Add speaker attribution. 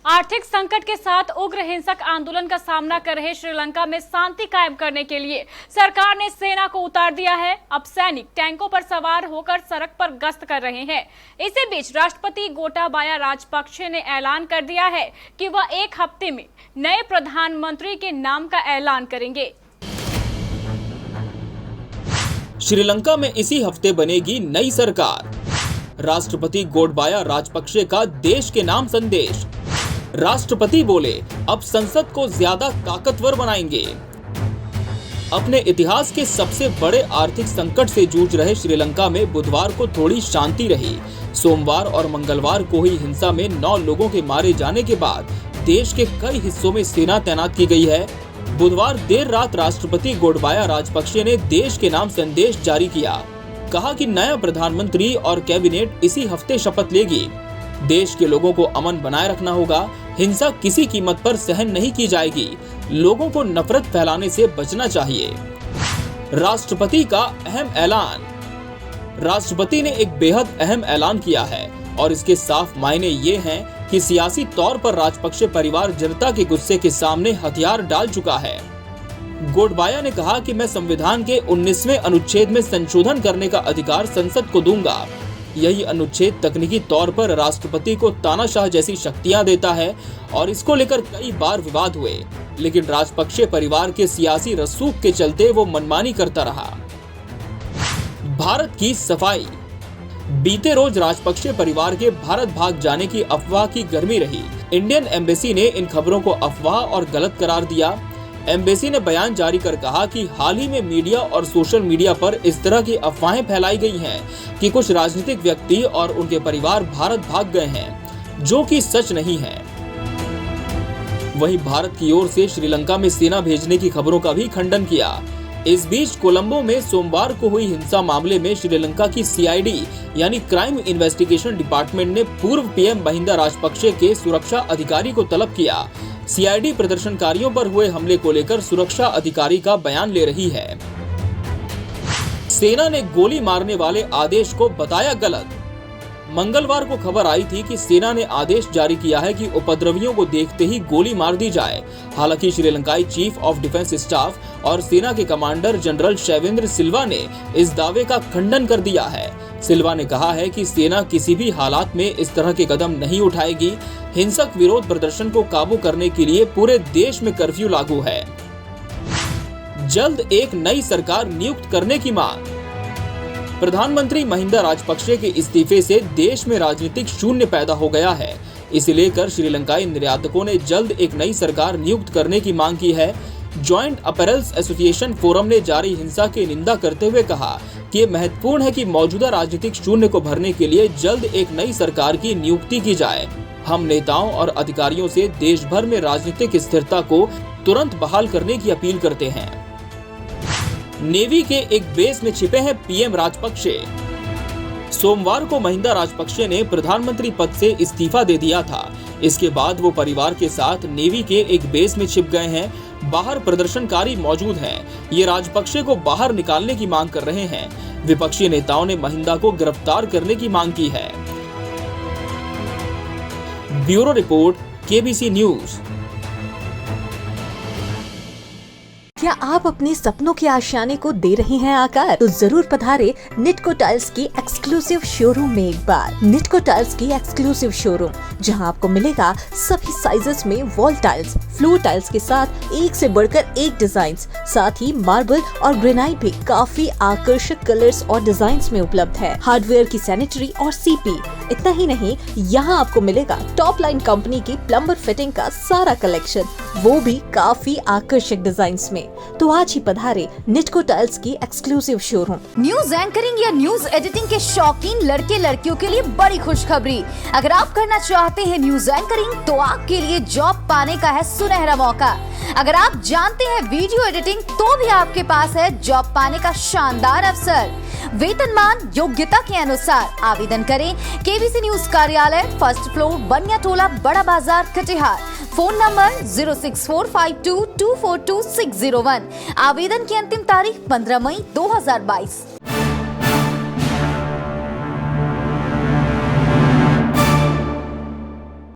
Speaker 1: आर्थिक संकट के साथ उग्र हिंसक आंदोलन का सामना कर रहे श्रीलंका में शांति कायम करने के लिए सरकार ने सेना को उतार दिया है। अब सैनिक टैंकों पर सवार होकर सड़क पर गश्त कर रहे हैं। इसी बीच राष्ट्रपति गोटाबाया राजपक्षे ने ऐलान कर दिया है कि वह एक हफ्ते में नए प्रधानमंत्री के नाम का ऐलान करेंगे।
Speaker 2: श्रीलंका में इसी हफ्ते बनेगी नई सरकार। राष्ट्रपति गोटाबाया राजपक्षे का देश के नाम संदेश। राष्ट्रपति बोले, अब संसद को ज्यादा ताकतवर बनाएंगे। अपने इतिहास के सबसे बड़े आर्थिक संकट से जूझ रहे श्रीलंका में बुधवार को थोड़ी शांति रही। सोमवार और मंगलवार को हुई हिंसा में 9 लोगों के मारे जाने के बाद देश के कई हिस्सों में सेना तैनात की गई है। बुधवार देर रात राष्ट्रपति गोटाबाया राजपक्षे ने देश के नाम संदेश जारी किया। कहा कि नया प्रधानमंत्री और कैबिनेट इसी हफ्ते शपथ लेगी। देश के लोगों को अमन बनाए रखना होगा। हिंसा किसी कीमत पर सहन नहीं की जाएगी। लोगों को नफरत फैलाने से बचना चाहिए। राष्ट्रपति का अहम ऐलान। राष्ट्रपति ने एक बेहद अहम ऐलान किया है और इसके साफ मायने ये हैं कि सियासी तौर पर राजपक्षे परिवार जनता के गुस्से के सामने हथियार डाल चुका है। गोटाबाया ने कहा कि मैं संविधान के 19वें अनुच्छेद में संशोधन करने का अधिकार संसद को दूंगा। यही अनुच्छेद तकनीकी तौर पर राष्ट्रपति को तानाशाह जैसी शक्तियां देता है और इसको लेकर कई बार विवाद हुए, लेकिन राजपक्षे परिवार के सियासी रसूख के चलते वो मनमानी करता रहा। भारत की सफाई। बीते रोज राजपक्षे परिवार के भारत भाग जाने की अफवाह की गर्मी रही। इंडियन एम्बेसी ने इन खबरों को अफवाह और गलत करार दिया। एम्बेसी ने बयान जारी कर कहा कि हाल ही में मीडिया और सोशल मीडिया पर इस तरह की अफवाहें फैलाई गई हैं कि कुछ राजनीतिक व्यक्ति और उनके परिवार भारत भाग गए हैं, जो कि सच नहीं है। वहीं भारत की ओर से श्रीलंका में सेना भेजने की खबरों का भी खंडन किया। इस बीच कोलंबो में सोमवार को हुई हिंसा मामले में श्रीलंका की CID यानी क्राइम इन्वेस्टिगेशन डिपार्टमेंट ने पूर्व PM महिंदा राजपक्षे के सुरक्षा अधिकारी को तलब किया। CID प्रदर्शनकारियों पर हुए हमले को लेकर सुरक्षा अधिकारी का बयान ले रही है। सेना ने गोली मारने वाले आदेश को बताया गलत। मंगलवार को खबर आई थी कि सेना ने आदेश जारी किया है कि उपद्रवियों को देखते ही गोली मार दी जाए। हालांकि श्रीलंकाई चीफ ऑफ डिफेंस स्टाफ और सेना के कमांडर जनरल शैवेंद्र सिल्वा ने इस दावे का खंडन कर दिया है। सिल्वा ने कहा है कि सेना किसी भी हालात में इस तरह के कदम नहीं उठाएगी। हिंसक विरोध प्रदर्शन को काबू करने के लिए पूरे देश में कर्फ्यू लागू है। जल्द एक नई सरकार नियुक्त करने की मांग। प्रधानमंत्री महिंदा राजपक्षे के इस्तीफे से देश में राजनीतिक शून्य पैदा हो गया है। इसे लेकर श्रीलंकाई निर्यातकों ने जल्द एक नई सरकार नियुक्त करने की मांग की है। जॉइंट अपैरल्स एसोसिएशन फोरम ने जारी हिंसा की निंदा करते हुए कहा कि ये महत्वपूर्ण है कि मौजूदा राजनीतिक शून्य को भरने के लिए जल्द एक नई सरकार की नियुक्ति की जाए। हम नेताओं और अधिकारियों से देश भर में राजनीतिक स्थिरता को तुरंत बहाल करने की अपील करते हैं। नेवी के एक बेस में छिपे हैं PM राजपक्षे। सोमवार को महिंदा राजपक्षे ने प्रधानमंत्री पद से इस्तीफा दे दिया था। इसके बाद वो परिवार के साथ नेवी के एक बेस में छिप गए हैं। बाहर प्रदर्शनकारी मौजूद हैं। ये राजपक्षे को बाहर निकालने की मांग कर रहे हैं। विपक्षी नेताओं ने महिंदा को गिरफ्तार करने की मांग की है। Bureau report, KBC news.
Speaker 3: क्या आप अपने सपनों के आशियाने को दे रहे हैं आकार? तो जरूर पधारे निटको टाइल्स की एक्सक्लूसिव शोरूम में एक बार। निटको टाइल्स की एक्सक्लूसिव शोरूम, जहां आपको मिलेगा सभी साइजेस में वॉल टाइल्स, फ्लोर टाइल्स के साथ एक से बढ़कर एक डिजाइन, साथ ही मार्बल और ग्रेनाइट भी काफी आकर्षक कलर्स और डिजाइन में उपलब्ध है। हार्डवेयर की सैनिटरी और CP। इतना ही नहीं, यहाँ आपको मिलेगा टॉप लाइन कंपनी की प्लम्बर फिटिंग का सारा कलेक्शन, वो भी काफी आकर्षक डिजाइन में। तो आज ही पधारे निटको टाइल्स की एक्सक्लूसिव शोरूम।
Speaker 4: न्यूज एंकरिंग या न्यूज एडिटिंग के शौकीन लड़के लड़कियों के लिए बड़ी खुशखबरी। अगर आप करना चाहते हैं न्यूज एंकरिंग, तो आपके लिए जॉब पाने का है सुनहरा मौका। अगर आप जानते हैं वीडियो एडिटिंग, तो भी आपके पास है जॉब पाने का शानदार अवसर। वेतनमान योग्यता के अनुसार आवेदन करें। KBC न्यूज कार्यालय, फर्स्ट फ्लोर, बनिया टोला, बड़ा बाजार, कटिहार। Phone number 06452242601। आवेदन की अंतिम तारीख 15 मई 2022।